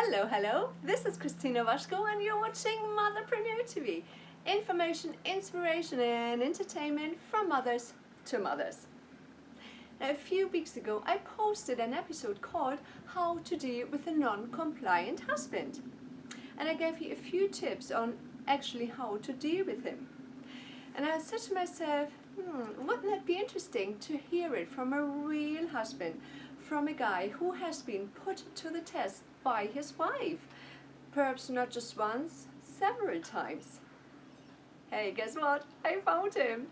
Hello, hello. This is Christina Waschko and you're watching Motherpreneur TV. Information, inspiration and entertainment from mothers to mothers. Now, a few weeks ago I posted an episode called How to Deal with a Non-Compliant Husband. And I gave you a few tips on actually how to deal with him. And I said to myself, wouldn't that be interesting to hear it from a real husband, from a guy who has been put to the test by his wife, perhaps not just once, several times. Hey, guess what? I found him.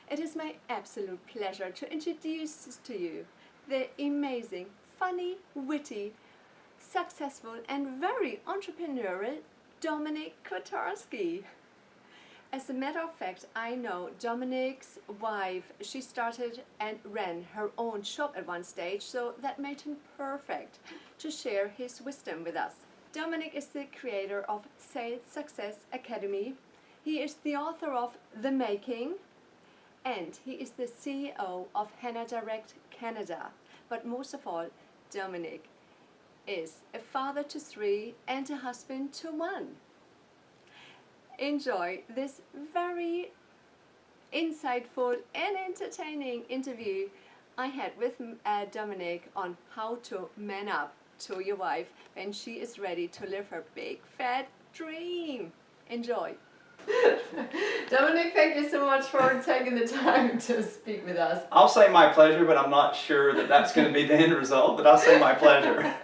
It is my absolute pleasure to introduce to you the amazing, funny, witty, successful and very entrepreneurial Dominic Kotarski. As a matter of fact, I know Dominic's wife, she started and ran her own shop at one stage, so that made him perfect to share his wisdom with us. Dominic is the creator of Sales Success Academy. He is the author of The Making, and he is the CEO of Hannah Direct Canada. But most of all, Dominic is a father to 3 and a husband to 1. Enjoy this very insightful and entertaining interview I had with Dominic on how to man up to your wife when she is ready to live her big fat dream. Enjoy. Dominic, thank you so much for taking the time to speak with us. I'll say my pleasure, but I'm not sure that that's going to be the end result, but I'll say my pleasure.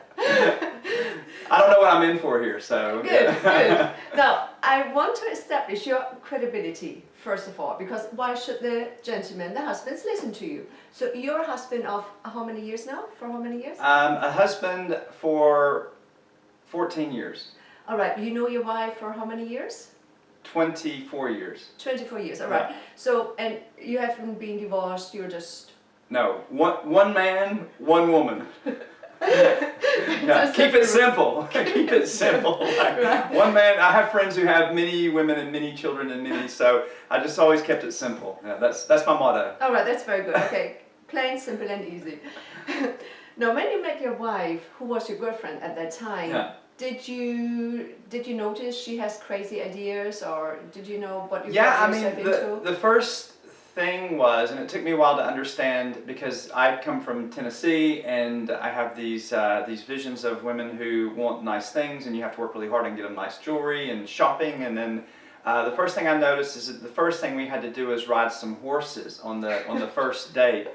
I don't know what I'm in for here, so... Good, good. Now, I want to establish your credibility, first of all, because why should the gentlemen, the husbands, listen to you? So you're a husband of how many years now? For how many years? A husband for 14 years. All right, you know your wife for how many years? 24 years. 24 years, all right. Yeah. So, and you haven't been divorced, you're just... No, one man, one woman. Yeah, keep it simple. Keep it simple. Like, right. One man. I have friends who have many women and many children and many, so I just always kept it simple. Yeah, that's my motto. All right, that's very good. Okay, plain, simple, and easy. Now, when you met your wife, who was your girlfriend at that time, yeah. Did you notice she has crazy ideas, or did you know what you got yourself into? The first thing was, and it took me a while to understand because I come from Tennessee and I have these visions of women who want nice things and you have to work really hard and get them nice jewelry and shopping, and then the first thing I noticed is that the first thing we had to do is ride some horses on the first date.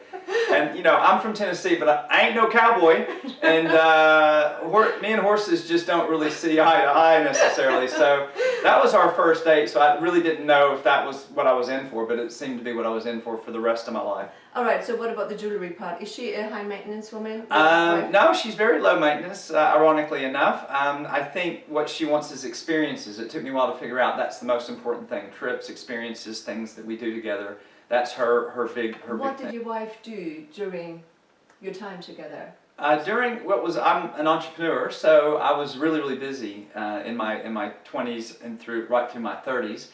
And you know, I'm from Tennessee, but I ain't no cowboy, and me and horses just don't really see eye to eye necessarily. So that was our first date, so I really didn't know if that was what I was in for, but it seemed to be what I was in for the rest of my life. All right, so what about the jewelry part? Is she a high maintenance woman? No, she's very low maintenance, ironically enough. I think what she wants is experiences. It took me a while to figure out that's the most important thing. Trips, experiences, things that we do together. That's her big thing. What did your wife do during your time together? I'm an entrepreneur, so I was really busy in my 20s and right through my 30s,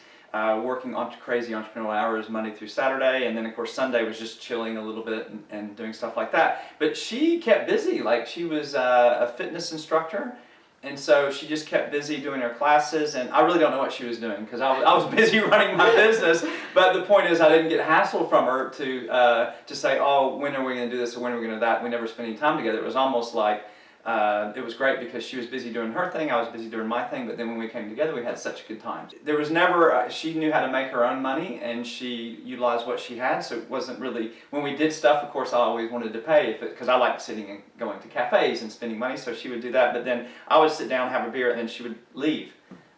working on crazy entrepreneurial hours Monday through Saturday, and then of course Sunday was just chilling a little bit and doing stuff like that. But she kept busy, like she was a fitness instructor. And so she just kept busy doing her classes, and I really don't know what she was doing because I was busy running my business. But the point is, I didn't get hassle from her to say, oh, when are we going to do this or when are we going to do that? We never spent any time together. It was almost like it was great because she was busy doing her thing, I was busy doing my thing. But then when we came together, we had such a good time. There was never she knew how to make her own money, and she utilized what she had. So it wasn't really, when we did stuff, of course, I always wanted to pay because I liked sitting and going to cafes and spending money. So she would do that. But then I would sit down, have a beer, and then she would leave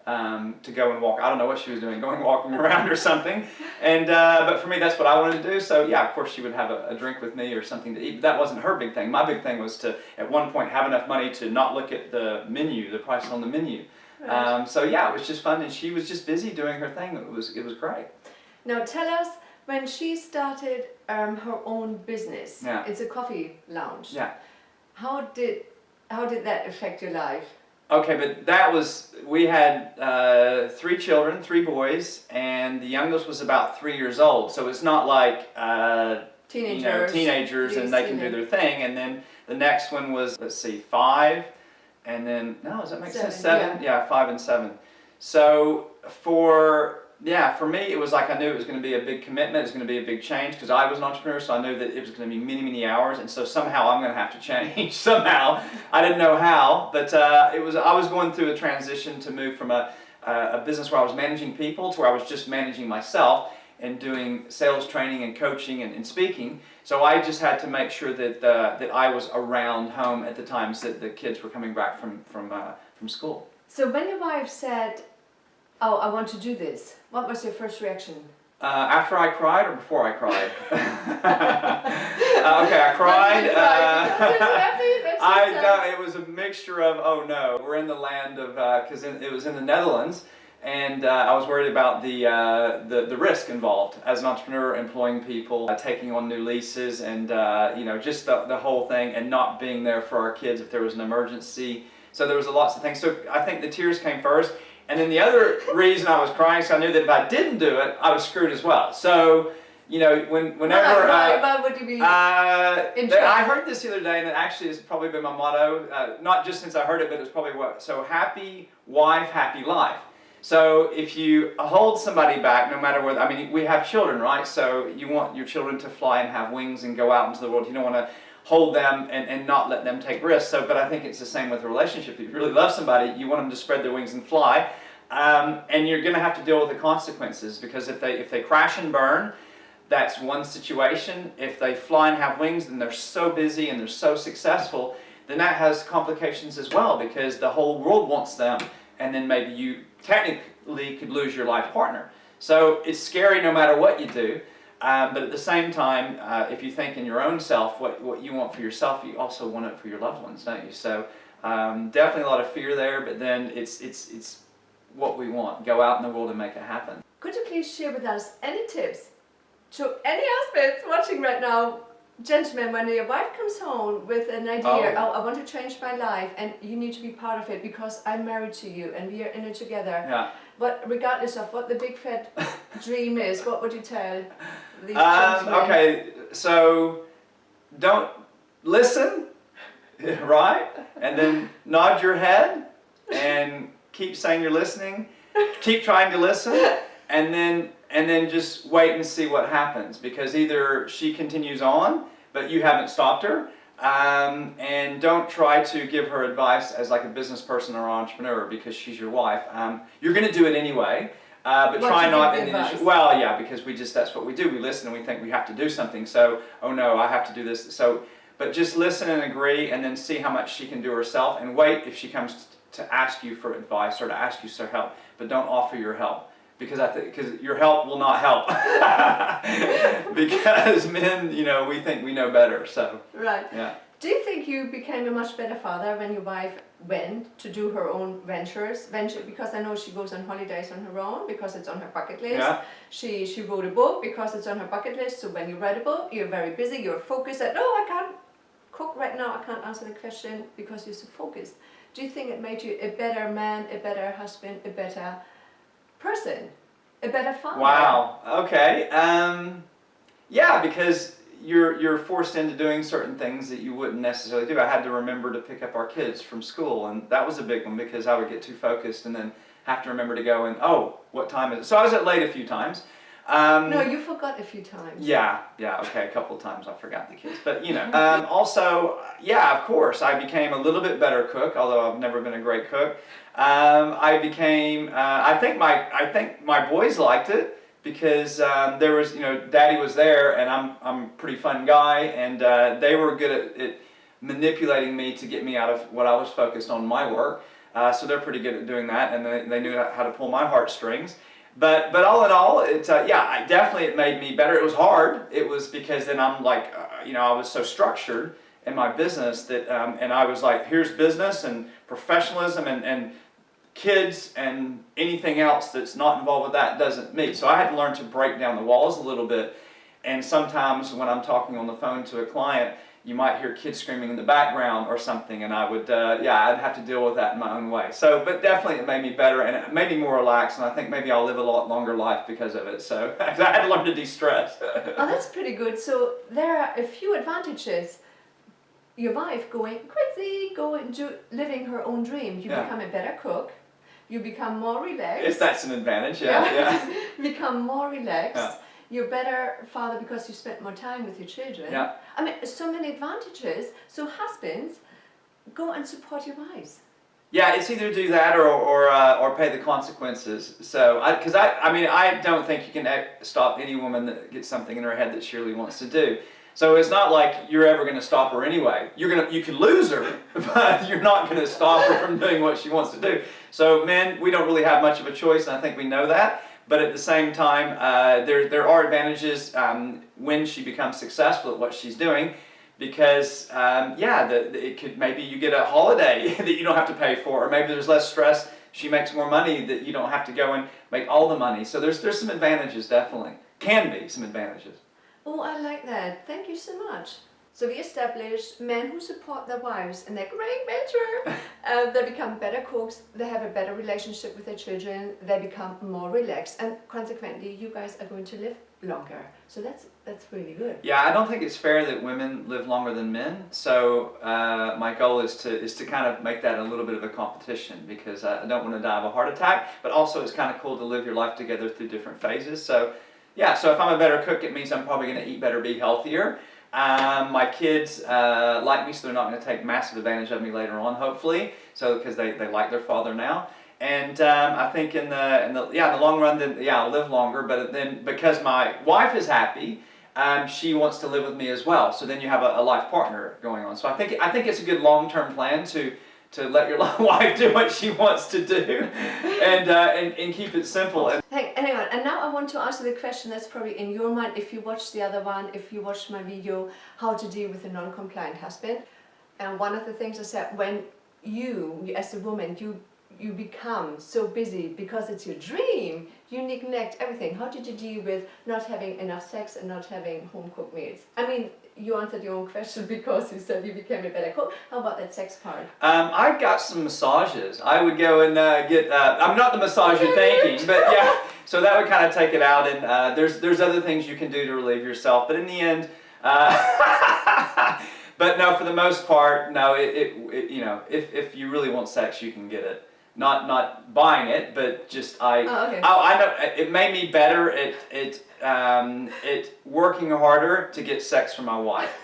to go and walk. I don't know what she was doing, walking around or something. And but for me, that's what I wanted to do. So yeah, of course, she would have a drink with me or something to eat. But that wasn't her big thing. My big thing was to, at one point, have enough money to not look at the menu, the prices on the menu. Right. So yeah, it was just fun, and she was just busy doing her thing. It was great. Now tell us, when she started her own business, yeah. It's a coffee lounge. Yeah. How did that affect your life? Okay, but we had 3 children, 3 boys, and the youngest was about 3 years old. So it's not like teenagers and they can do their thing. And then the next one was, let's see, 5, and then, no, does that make sense? 7, Yeah, 5 and 7. So for me, it was like I knew it was going to be a big commitment, it was going to be a big change, because I was an entrepreneur, so I knew that it was going to be many, many hours, and so somehow I'm going to have to change, somehow. I didn't know how, but I was going through a transition to move from a business where I was managing people to where I was just managing myself and doing sales training and coaching and speaking. So I just had to make sure that that I was around home at the times that the kids were coming back from school. So when your wife said, "Oh, I want to do this," what was your first reaction? After I cried or before I cried? Okay, I cried. It was a mixture of, oh no, we're in the land of, because it was in the Netherlands, and I was worried about the risk involved as an entrepreneur, employing people, taking on new leases, and just the whole thing, and not being there for our kids if there was an emergency. So there was lots of things. So I think the tears came first. And then the other reason I was crying is I knew that if I didn't do it, I was screwed as well. So, whenever... Why would you be I heard this the other day, and it actually has probably been my motto, not just since I heard it, but it's probably happy wife, happy life. So if you hold somebody back, no matter what, we have children, right? So you want your children to fly and have wings and go out into the world. You don't want to hold them and not let them take risks. But I think it's the same with a relationship. If you really love somebody, you want them to spread their wings and fly. And you're going to have to deal with the consequences, because if they crash and burn, that's one situation. If they fly and have wings, then they're so busy and they're so successful, then that has complications as well, because the whole world wants them, and then maybe you technically could lose your life partner. So it's scary no matter what you do. But at the same time, if you think in your own self what you want for yourself, you also want it for your loved ones, don't you? So definitely a lot of fear there, but then it's what we want. Go out in the world and make it happen. Could you please share with us any tips to any husbands watching right now? Gentlemen, when your wife comes home with an idea, oh, I want to change my life, and you need to be part of it because I'm married to you and we are in it together. Yeah. But regardless of what the big fat dream is, what would you tell these gentlemen? Okay, so don't listen, right? And then nod your head and keep saying you're listening. Keep trying to listen, and then just wait and see what happens, because either she continues on, but you haven't stopped her, and don't try to give her advice as like a business person or entrepreneur, because she's your wife. You're going to do it anyway, but try not in the initial. Well, yeah, because that's what we do. We listen and we think we have to do something. So, oh no, I have to do this. So, but just listen and agree, and then see how much she can do herself, and wait if she comes to ask you for advice or to ask you for help. But don't offer your help. Because your help will not help. Because men, we think we know better. So right. Yeah. Do you think you became a much better father when your wife went to do her own ventures? Because I know she goes on holidays on her own because it's on her bucket list. Yeah. She wrote a book because it's on her bucket list. So when you write a book, you're very busy. You're focused. No, I can't cook right now. I can't answer the question because you're so focused. Do you think it made you a better man, a better husband, a better person, a better father? Wow. Okay. Yeah, because you're forced into doing certain things that you wouldn't necessarily do. I had to remember to pick up our kids from school, and that was a big one because I would get too focused and then have to remember to go and, oh, what time is it? So I was late a few times. No, you forgot a few times. Yeah, okay, a couple of times I forgot the kids, but also, yeah, of course, I became a little bit better cook, although I've never been a great cook. I became, I think my boys liked it because there was, Daddy was there, and I'm a pretty fun guy, and they were good at manipulating me to get me out of what I was focused on, my work. So they're pretty good at doing that, and they knew how to pull my heartstrings. But all in all, it made me better. It was hard. It was because then I'm like, I was so structured in my business that, and I was like, here's business and professionalism and kids, and anything else that's not involved with that doesn't meet. So I had to learn to break down the walls a little bit. And sometimes when I'm talking on the phone to a client, you might hear kids screaming in the background or something, and I would, I'd have to deal with that in my own way. So, but definitely it made me better, and it made me more relaxed, and I think maybe I'll live a lot longer life because of it. So I had to learn to de-stress. Oh, that's pretty good. So there are a few advantages, your wife going crazy, living her own dream. You Yeah. become a better cook. You become more relaxed. If that's an advantage, yeah. Become more relaxed. Yeah. You're better father because you spend more time with your children. Yeah. I mean, so many advantages. So husbands, go and support your wives. Yeah, it's either do that or pay the consequences. So, I don't think you can stop any woman that gets something in her head that she really wants to do. So it's not like you're ever going to stop her anyway. You can lose her, but you're not going to stop her from doing what she wants to do. So men, we don't really have much of a choice, and I think we know that. But at the same time, there are advantages when she becomes successful at what she's doing, because it could, maybe you get a holiday that you don't have to pay for, or maybe there's less stress. She makes more money that you don't have to go and make all the money. So there's some advantages, definitely. Can be some advantages. Oh, I like that. Thank you so much. So we established men who support their wives in their great venture. They become better cooks, they have a better relationship with their children, they become more relaxed, and consequently you guys are going to live longer. So that's really good. Yeah, I don't think it's fair that women live longer than men. So my goal is to kind of make that a little bit of a competition, because I don't want to die of a heart attack, but also it's kind of cool to live your life together through different phases. So yeah, so if I'm a better cook, it means I'm probably going to eat better, be healthier. My kids like me, so they're not going to take massive advantage of me later on, hopefully. So because they like their father now, and I think in the long run, then I'll live longer. But then because my wife is happy, she wants to live with me as well. So then you have a life partner going on. So I think it's a good long-term plan to let your wife do what she wants to do, and keep it simple. Hey, anyway, and now I want to ask you the question that's probably in your mind if you watched the other one, if you watched my video, how to deal with a non-compliant husband. And one of the things I said, when you as a woman, you become so busy because it's your dream, you neglect everything. How did you deal with not having enough sex and not having home-cooked meals? I mean, you answered your own question because you said you became a better cook. How about that sex part? I got some massages. I would go and get, I'm not the massage you're thinking, but yeah, so that would kind of take it out, and there's other things you can do to relieve yourself, but in the end, but no, for the most part, no, if you really want sex, you can get it. Not buying it, but just I know it made me better at working harder to get sex from my wife.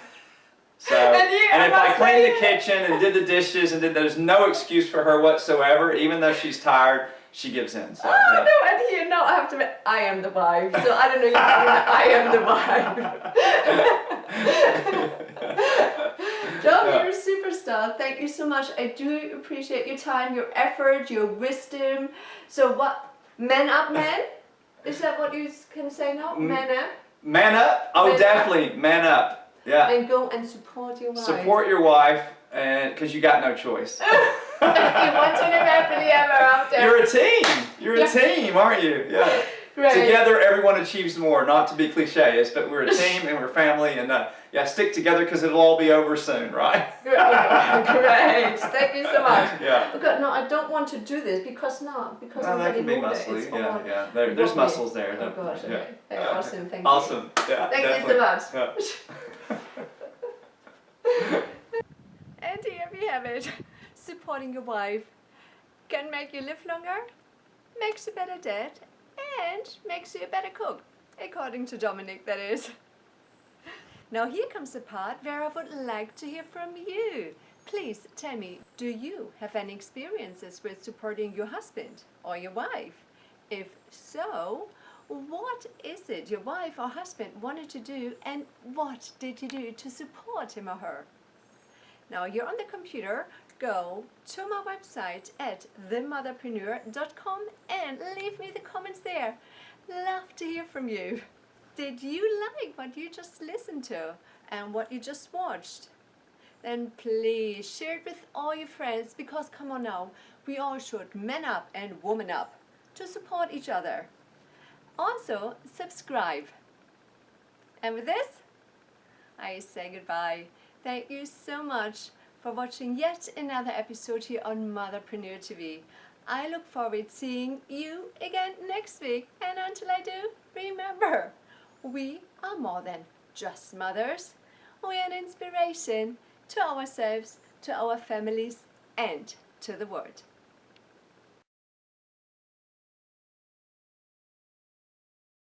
So and if I cleaned the kitchen and did the dishes there's no excuse for her whatsoever, even though she's tired, she gives in. So, no, and here now I have to admit, I am the wife, so I don't know, I am the wife. Dom, you're a superstar. Thank you so much. I do appreciate your time, your effort, your wisdom. So what, man up, man? Is that what you can say now? Man up? Man up? Oh, man definitely, up. Man up. Yeah. And go and support your wife. Support your wife, because you got no choice. If you want to live happily ever after. You're a team. You're a team, aren't you? Yeah. Great. Together, everyone achieves more. Not to be cliches, but we're a team and we're family, and stick together because it'll all be over soon, right? Great. Thank you so much. Yeah. Because no, I don't want to do this because I'm that can be muscly. Yeah. There's muscles there. Oh gosh. Okay. Yeah. Awesome. Thank you. Awesome. Yeah. Thank you so much. Yeah. And here we have it. Supporting your wife can make you live longer, makes you a better dad, and makes you a better cook, according to Dominic, that is. Now here comes the part where I would like to hear from you. Please tell me, do you have any experiences with supporting your husband or your wife? If so, what is it your wife or husband wanted to do, and what did you do to support him or her? Now you're on the computer, go to my website at themotherpreneur.com and leave me the comments there. Love to hear from you. Did you like what you just listened to and what you just watched? Then please share it with all your friends, because come on now, we all should man up and woman up to support each other. Also, subscribe. And with this, I say goodbye. Thank you so much for watching yet another episode here on Motherpreneur TV. I look forward to seeing you again next week. And until I do, remember, we are more than just mothers. We are an inspiration to ourselves, to our families, and to the world.